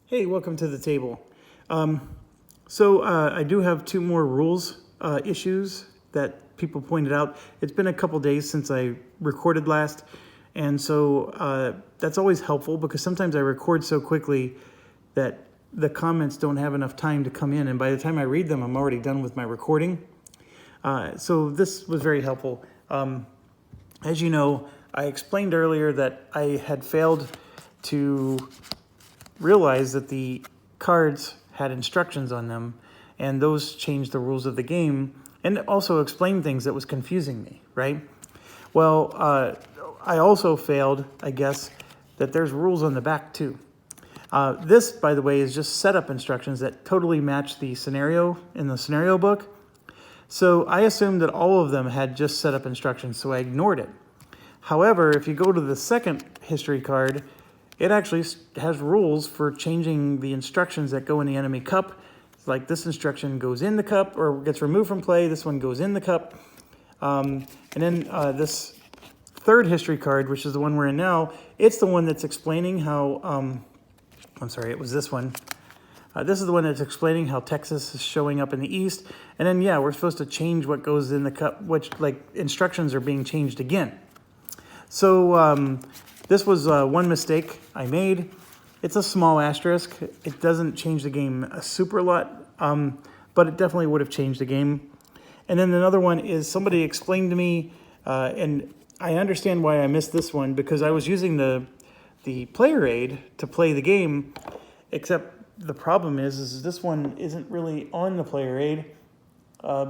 Hey, welcome to the table. I do have two more rules issues that people pointed out. It's been a couple days since I recorded last, and so that's always helpful because sometimes I record so quickly that the comments don't have enough time to come in, and by the time I read them, I'm already done with my recording. So this was very helpful. As you know, I explained earlier that I had failed to realize that the cards had instructions on them, and those changed the rules of the game and also explained things that was confusing me, right? Well, I also failed, I guess, that there's rules on the back too. This, by the way, is just setup instructions that totally match the scenario in the scenario book. So I assumed that all of them had just setup instructions, so I ignored it. However, if you go to the second history card, it actually has rules for changing the instructions that go in the enemy cup. It's like this instruction goes in the cup or gets removed from play. This one goes in the cup. And then this third history card, which is the one we're in now, it's the one that's explaining how, I'm sorry, it was this one. This is the one that's explaining how Texas is showing up in the East. And then, yeah, we're supposed to change what goes in the cup, which, like, instructions are being changed again. So this was one mistake I made. It's a small asterisk. It doesn't change the game a super lot, but it definitely would have changed the game. And then another one is somebody explained to me, and I understand why I missed this one, because I was using the player aid to play the game, except the problem is this one isn't really on the player aid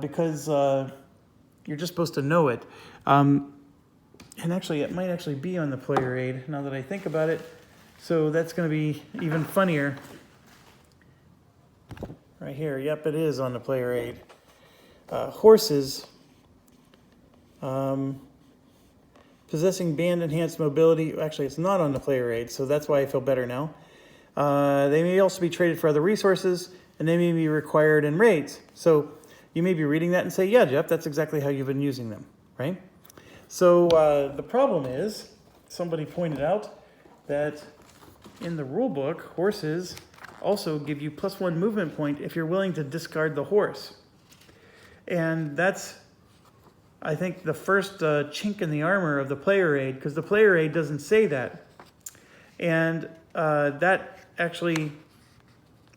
because you're just supposed to know it. And actually, it might actually be on the player aid now that I think about it. So that's going to be even funnier. Right here. Yep, it is on the player aid. Horses. Possessing band-enhanced mobility. Actually, it's not on the player aid, so that's why I feel better now. They may also be traded for other resources, and they may be required in raids. So you may be reading that and say, yeah, Jeff, that's exactly how you've been using them, right? So the problem is, somebody pointed out that in the rule book, horses also give you +1 movement point if you're willing to discard the horse. And that's, I think, the first chink in the armor of the player aid, because the player aid doesn't say that. And that actually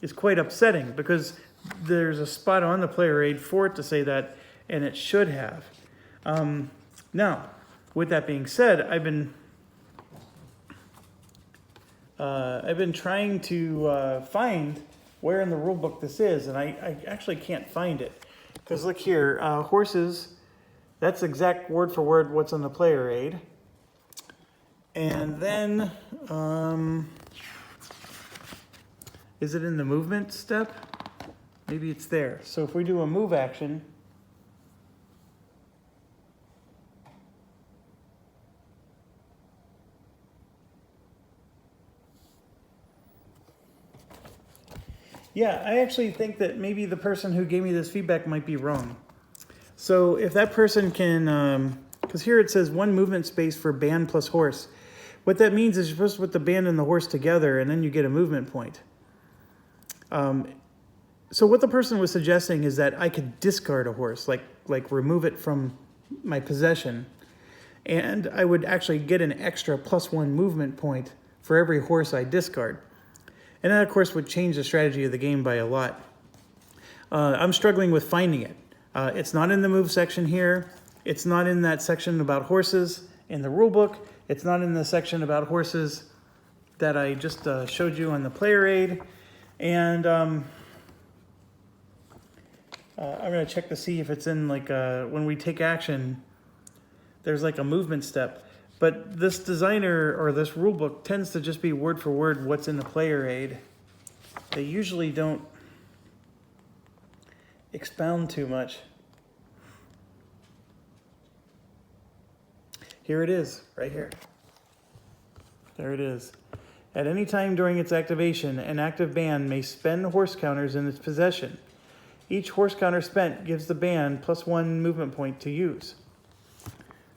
is quite upsetting, because there's a spot on the player aid for it to say that, and it should have. Now, with that being said, I've been trying to find where in the rule book this is, and I actually can't find it. Because look here, horses, that's exact word for word what's on the player aid. And then, is it in the movement step? Maybe it's there. So if we do a move action, yeah, I actually think that maybe the person who gave me this feedback might be wrong. So if that person can, because here it says 1 movement space for band plus horse. What that means is you're supposed to put the band and the horse together, and then you get a movement point. So what the person was suggesting is that I could discard a horse, like remove it from my possession, and I would actually get an extra +1 movement point for every horse I discard. And that, of course, would change the strategy of the game by a lot. I'm struggling with finding it. It's not in the move section here. It's not in that section about horses in the rule book. It's not in the section about horses that I just showed you on the player aid. And I'm going to check to see if it's in, like, when we take action, there's like a movement step. But this designer or this rule book tends to just be word for word what's in the player aid. They usually don't expound too much. Here it is, right here. There it is. At any time during its activation, an active band may spend horse counters in its possession. Each horse counter spent gives the band +1 movement point to use.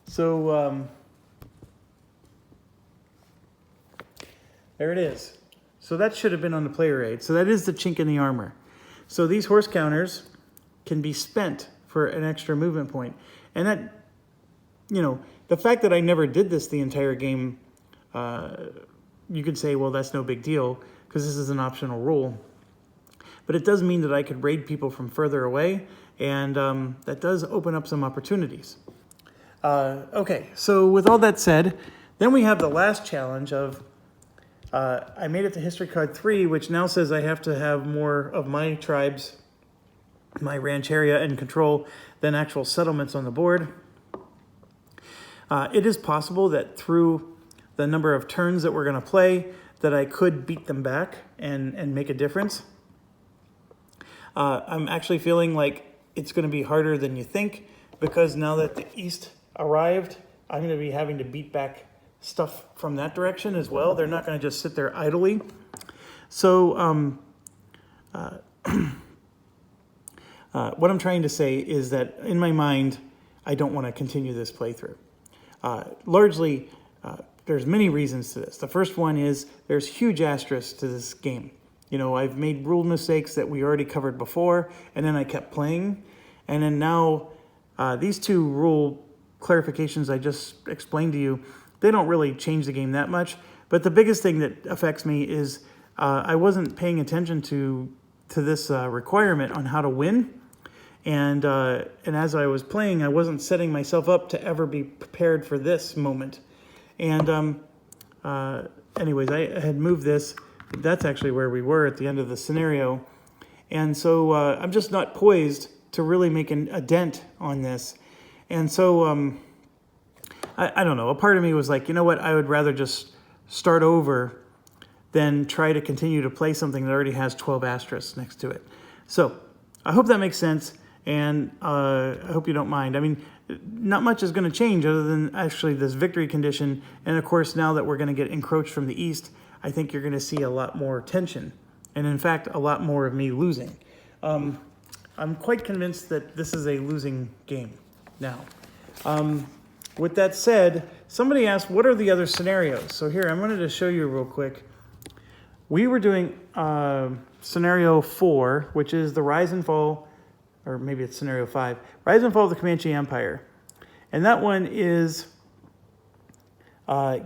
So, there it is. So that should have been on the player aid. So that is the chink in the armor. So these horse counters can be spent for an extra movement point. And that, you know, the fact that I never did this the entire game, you could say, well, that's no big deal because this is an optional rule. But it does mean that I could raid people from further away, and that does open up some opportunities. Okay, so with all that said, then we have the last challenge of, I made it to history card 3, which now says I have to have more of my tribes, my rancheria in control than actual settlements on the board. It is possible that through the number of turns that we're going to play, that I could beat them back and make a difference. I'm actually feeling like it's going to be harder than you think, because now that the East arrived, I'm going to be having to beat back stuff from that direction as well. They're not going to just sit there idly. So what I'm trying to say is that in my mind, I don't want to continue this playthrough. Largely, there's many reasons to this. The first one is there's huge asterisks to this game. You know, I've made rule mistakes that we already covered before, and then I kept playing. And then now, these two rule clarifications I just explained to you, they don't really change the game that much. But the biggest thing that affects me is I wasn't paying attention to this requirement on how to win. And as I was playing, I wasn't setting myself up to ever be prepared for this moment. And anyways, I had moved this. That's actually where we were at the end of the scenario. And so I'm just not poised to really make a dent on this. And so I don't know. A part of me was like, you know what? I would rather just start over than try to continue to play something that already has 12 asterisks next to it. So I hope that makes sense. And I hope you don't mind. I mean, not much is going to change other than actually this victory condition. And of course, now that we're going to get encroached from the east, I think you're going to see a lot more tension. And in fact, a lot more of me losing. I'm quite convinced that this is a losing game now. With that said, somebody asked, what are the other scenarios? So here, I'm going to show you real quick. We were doing scenario 4, which is the rise and fall, or maybe it's scenario 5, rise and fall of the Comanche Empire. And that one is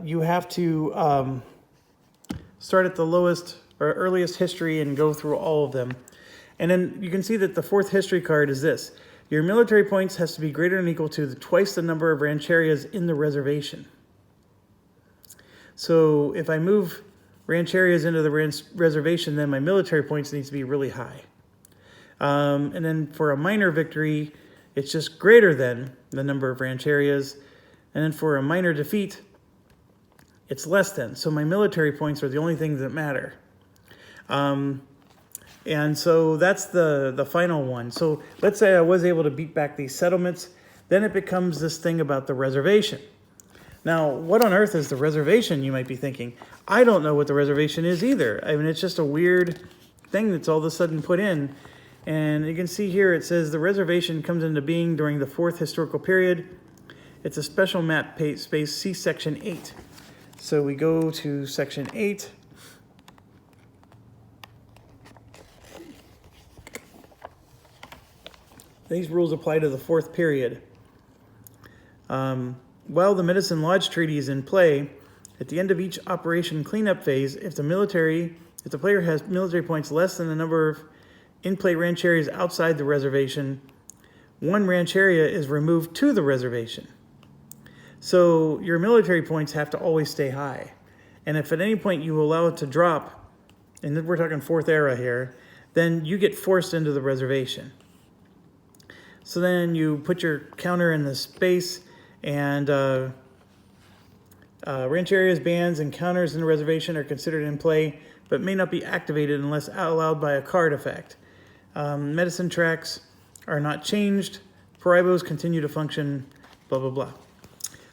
you have to start at the lowest or earliest history and go through all of them. And then you can see that the 4th history card is this. Your military points has to be greater than or equal to twice the number of rancherias in the reservation. So if I move rancherias into the reservation, then my military points needs to be really high. And then for a minor victory, it's just greater than the number of rancherias. And then for a minor defeat, it's less than. So my military points are the only things that matter. And so that's the final one. So let's say I was able to beat back these settlements. Then it becomes this thing about the reservation. Now, what on earth is the reservation, you might be thinking? I don't know what the reservation is either. I mean, it's just a weird thing that's all of a sudden put in. And you can see here it says the reservation comes into being during the 4th historical period. It's a special map space, see section 8. So we go to section 8. These rules apply to the 4th period. While the Medicine Lodge Treaty is in play, at the end of each operation cleanup phase, if the player has military points less than the number of in-play rancherias outside the reservation, one rancheria is removed to the reservation. So your military points have to always stay high. And if at any point you allow it to drop, and we're talking 4th era here, then you get forced into the reservation. So then you put your counter in the space, and rancherias, bans, and counters in the reservation are considered in play, but may not be activated unless allowed by a card effect. Medicine tracks are not changed. Paraibos continue to function, blah, blah, blah.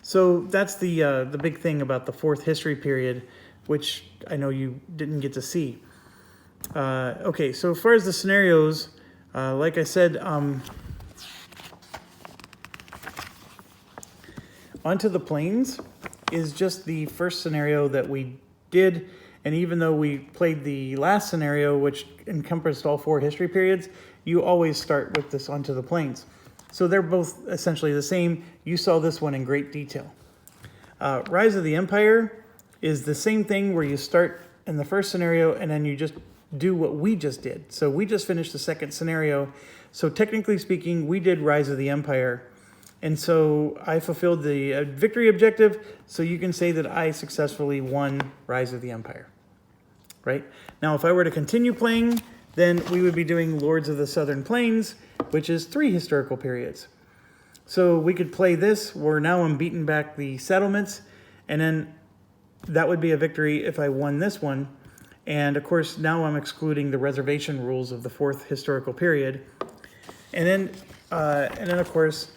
So that's the big thing about the 4th history period, which I know you didn't get to see. Okay, so as far as the scenarios, like I said, Onto the Plains is just the first scenario that we did, And even though we played the last scenario, which encompassed all 4 history periods, you always start with this onto the plains. So they're both essentially the same. You saw this one in great detail. Rise of the Empire is the same thing where you start in the first scenario and then you just do what we just did. So we just finished the second scenario. So technically speaking, we did Rise of the Empire. And so I fulfilled the victory objective, so you can say that I successfully won Rise of the Empire, right? Now, if I were to continue playing, then we would be doing Lords of the Southern Plains, which is 3 historical periods. So we could play this, where now I'm beating back the settlements, and then that would be a victory if I won this one. And of course, now I'm excluding the reservation rules of the 4th historical period. And then of course,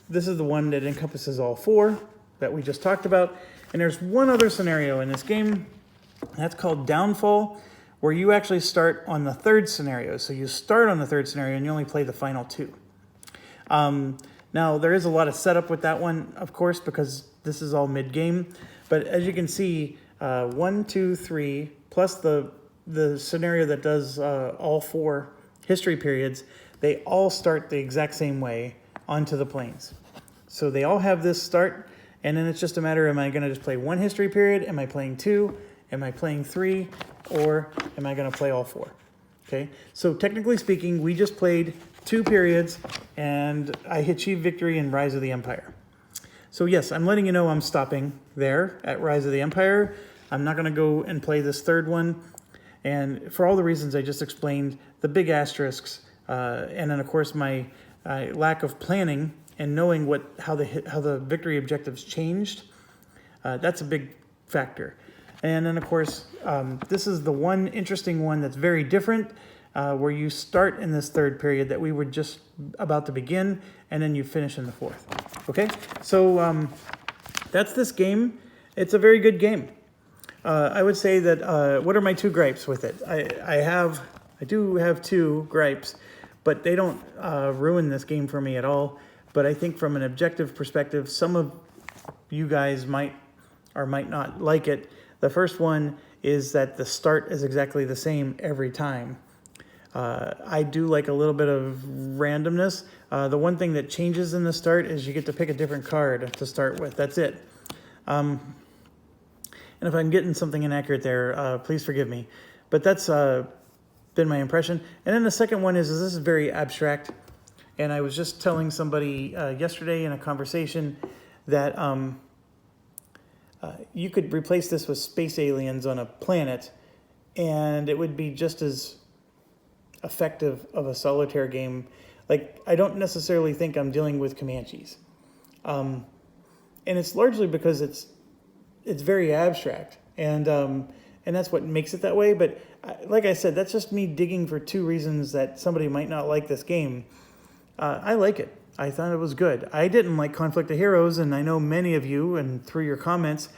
this is the one that encompasses all 4 that we just talked about. And there's one other scenario in this game, that's called Downfall, where you actually start on the 3rd scenario. So you start on the 3rd scenario and you only play the final 2. Now, there is a lot of setup with that one, of course, because this is all mid-game. But as you can see, 1, 2, 3, plus the scenario that does all 4 history periods, they all start the exact same way onto the plains. So they all have this start, and then it's just a matter, am I going to just play 1 history period? Am I playing 2? Am I playing 3? Or am I going to play all 4? Okay, so technically speaking, we just played 2 periods, and I achieved victory in Rise of the Empire. So yes, I'm letting you know I'm stopping there at Rise of the Empire. I'm not going to go and play this 3rd one. And for all the reasons I just explained, the big asterisks, and then of course my lack of planning and knowing how the victory objectives changed, that's a big factor. And then of course, this is the one interesting one that's very different, where you start in this 3rd period that we were just about to begin, and then you finish in the 4th. Okay, so that's this game. It's a very good game. I would say that, what are my 2 gripes with it? I do have 2 gripes, but they don't ruin this game for me at all. But I think from an objective perspective, some of you guys might or might not like it. The first one is that the start is exactly the same every time. I do like a little bit of randomness. The one thing that changes in the start is you get to pick a different card to start with. That's it. And if I'm getting something inaccurate there, please forgive me. But that's been my impression. And then the second one is this is very abstract. And I was just telling somebody yesterday in a conversation that you could replace this with space aliens on a planet, and it would be just as effective of a solitaire game. Like, I don't necessarily think I'm dealing with Comanches. And it's largely because it's very abstract. And that's what makes it that way. But like I said, that's just me digging for 2 reasons that somebody might not like this game. I like it. I thought it was good. I didn't like Conflict of Heroes, and I know many of you, and through your comments,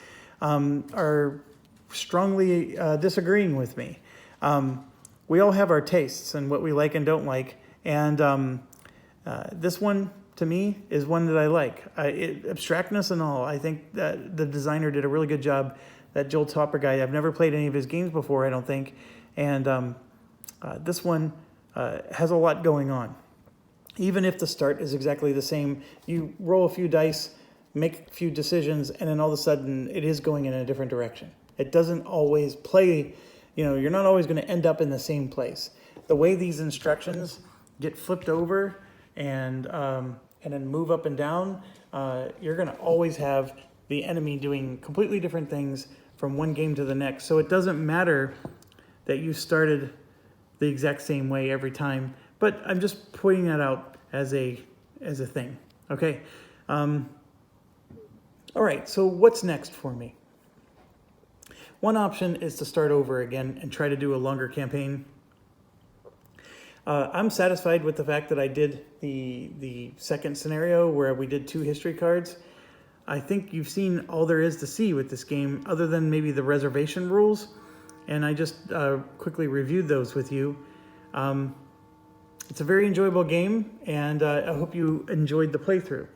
are strongly disagreeing with me. We all have our tastes and what we like and don't like, and this one, to me, is one that I like. Abstractness and all, I think that the designer did a really good job. That Joel Topper guy, I've never played any of his games before, I don't think, and this one has a lot going on. Even if the start is exactly the same, you roll a few dice, make a few decisions, and then all of a sudden it is going in a different direction. It doesn't always play, you're not always going to end up in the same place. The way these instructions get flipped over and then move up and down, you're going to always have the enemy doing completely different things from one game to the next. So it doesn't matter that you started the exact same way every time. But I'm just pointing that out as a thing. Okay. All right. So what's next for me? One option is to start over again and try to do a longer campaign. I'm satisfied with the fact that I did the second scenario where we did 2 history cards. I think you've seen all there is to see with this game, other than maybe the reservation rules, and I just quickly reviewed those with you. It's a very enjoyable game, and I hope you enjoyed the playthrough.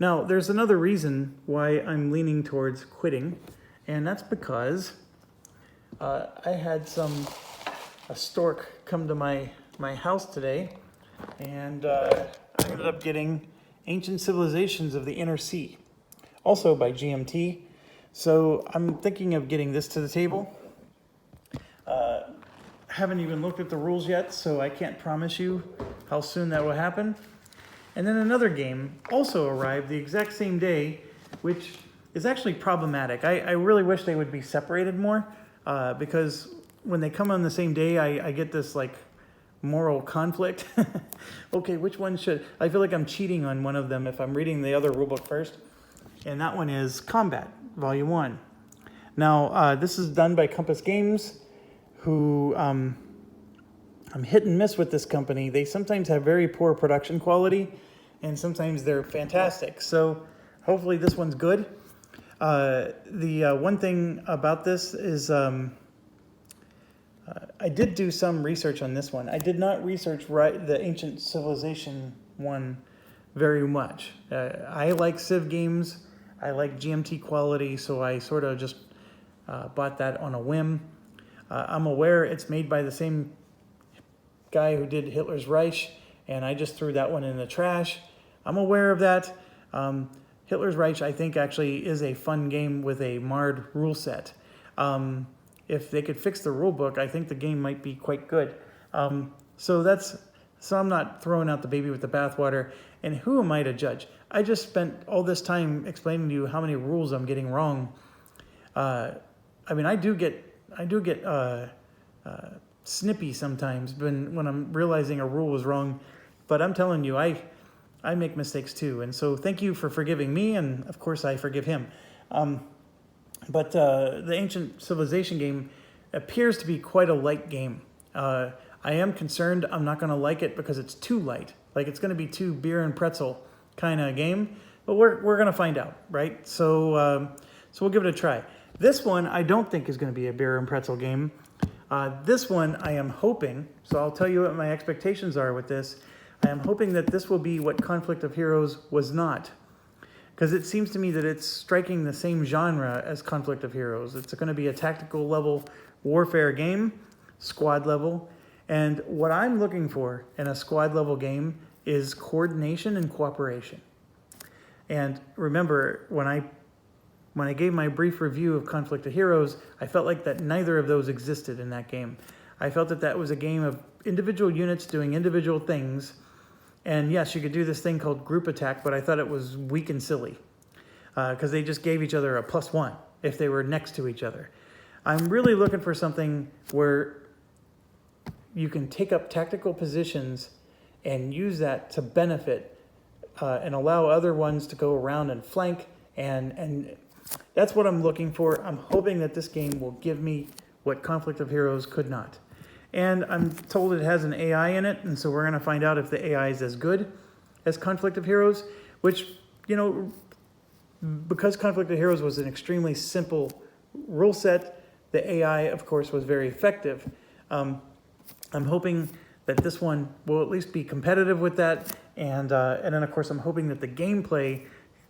Now, there's another reason why I'm leaning towards quitting, and that's because I had a stork come to my house today, and I ended up getting Ancient Civilizations of the Inner Sea, also by GMT. So I'm thinking of getting this to the table. Haven't even looked at the rules yet, so I can't promise you how soon that will happen. And then another game also arrived the exact same day, which is actually problematic. I really wish they would be separated more, because when they come on the same day, I get this like moral conflict. Okay, which one should... I feel like I'm cheating on one of them if I'm reading the other rulebook first. And that one is Combat, Volume 1. Now, this is done by Compass Games, who... I'm hit and miss with this company. They sometimes have very poor production quality, and sometimes they're fantastic. So hopefully this one's good. The one thing about this is I did do some research on this one. I did not research the Ancient Civilization one very much. I like Civ games. I like GMT quality, so I sort of just bought that on a whim. I'm aware it's made by the same guy who did Hitler's Reich, and I just threw that one in the trash. I'm aware of that. Hitler's Reich, I think, actually is a fun game with a marred rule set. If they could fix the rule book, I think the game might be quite good. So I'm not throwing out the baby with the bathwater. And who am I to judge? I just spent all this time explaining to you how many rules I'm getting wrong. I mean, I do get snippy sometimes when I'm realizing a rule was wrong, but I'm telling you, I make mistakes too, and so thank you for forgiving me, and of course I forgive him. But the Ancient Civilization game appears to be quite a light game. I am concerned I'm not going to like it because it's too light. Like it's going to be too beer and pretzel kind of game, but we're going to find out, right? So we'll give it a try. This one I don't think is going to be a beer and pretzel game. This one I am hoping, so I'll tell you what my expectations are with this. I am hoping that this will be what Conflict of Heroes was not, because it seems to me that it's striking the same genre as Conflict of Heroes. It's going to be a tactical level warfare game, squad level, and what I'm looking for in a squad level game is coordination and cooperation. And remember, when I gave my brief review of Conflict of Heroes, I felt like that neither of those existed in that game. I felt that that was a game of individual units doing individual things. And yes, you could do this thing called group attack, but I thought it was weak and silly because they just gave each other a +1 if they were next to each other. I'm really looking for something where you can take up tactical positions and use that to benefit and allow other ones to go around and flank, and that's what I'm looking for. I'm hoping that this game will give me what Conflict of Heroes could not. And I'm told it has an AI in it, and so we're going to find out if the AI is as good as Conflict of Heroes, which, you know, because Conflict of Heroes was an extremely simple rule set, the AI, of course, was very effective. I'm hoping that this one will at least be competitive with that, and then, of course, I'm hoping that the gameplay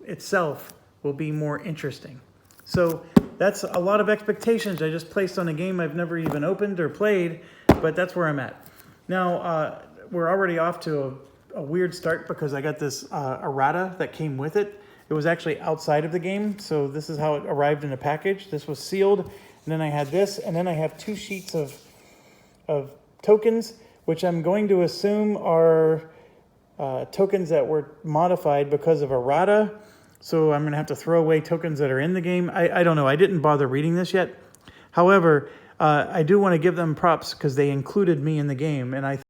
itself will be more interesting. So that's a lot of expectations I just placed on a game I've never even opened or played, but that's where I'm at. Now, we're already off to a weird start because I got this errata that came with it. It was actually outside of the game, so this is how it arrived in a package. This was sealed, and then I had this, and then I have 2 sheets of tokens, which I'm going to assume are tokens that were modified because of errata. So I'm going to have to throw away tokens that are in the game. I don't know. I didn't bother reading this yet. However, I do want to give them props because they included me in the game, and I